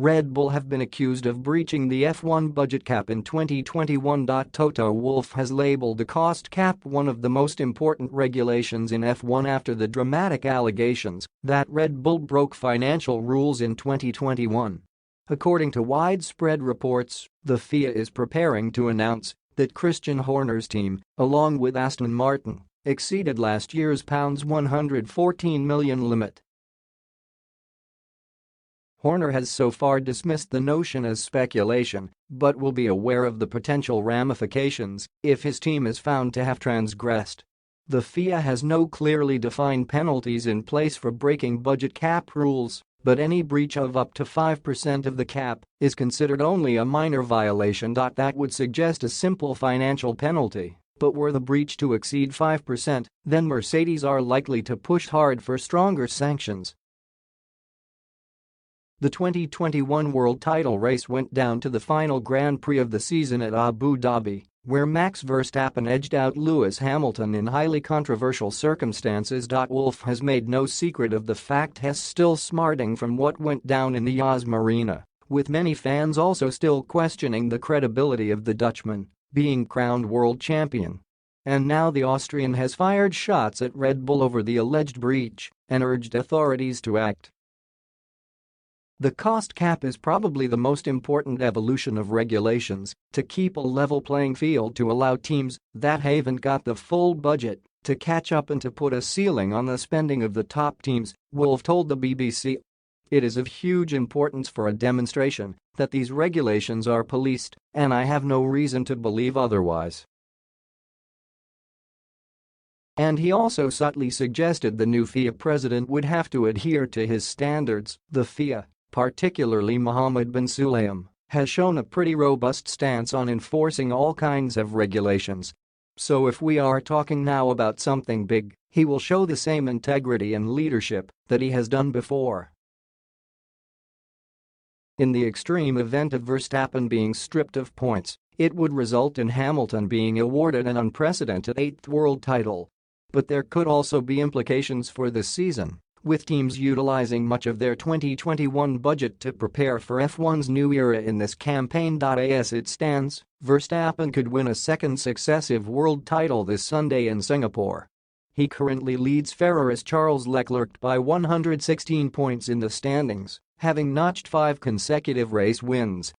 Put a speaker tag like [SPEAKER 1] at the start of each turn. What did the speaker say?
[SPEAKER 1] Red Bull have been accused of breaching the F1 budget cap in 2021. Toto Wolff has labeled the cost cap one of the most important regulations in F1 after the dramatic allegations that Red Bull broke financial rules in 2021. According to widespread reports, the FIA is preparing to announce that Christian Horner's team, along with Aston Martin, exceeded last year's £114 million limit. Horner has so far dismissed the notion as speculation, but will be aware of the potential ramifications if his team is found to have transgressed. The FIA has no clearly defined penalties in place for breaking budget cap rules, but any breach of up to 5% of the cap is considered only a minor violation. That would suggest a simple financial penalty, but were the breach to exceed 5%, then Mercedes are likely to push hard for stronger sanctions. The 2021 world title race went down to the final Grand Prix of the season at Abu Dhabi, where Max Verstappen edged out Lewis Hamilton in highly controversial circumstances. Wolff has made no secret of the fact he's still smarting from what went down in the Yas Marina, with many fans also still questioning the credibility of the Dutchman being crowned world champion. And now the Austrian has fired shots at Red Bull over the alleged breach and urged authorities to act. The cost cap is probably the most important evolution of regulations to keep a level playing field, to allow teams that haven't got the full budget to catch up and to put a ceiling on the spending of the top teams, Wolff told the BBC. It is of huge importance for a demonstration that these regulations are policed, and I have no reason to believe otherwise. And he also subtly suggested the new FIA president would have to adhere to his standards. The FIA, particularly Mohammed bin Sulayem, has shown a pretty robust stance on enforcing all kinds of regulations. So if we are talking now about something big, he will show the same integrity and leadership that he has done before. In the extreme event of Verstappen being stripped of points, it would result in Hamilton being awarded an unprecedented 8th world title. But there could also be implications for this season, with teams utilizing much of their 2021 budget to prepare for F1's new era in this campaign. As it stands, Verstappen could win a second successive world title this Sunday in Singapore. He currently leads Ferrari's Charles Leclerc by 116 points in the standings, having notched 5 consecutive race wins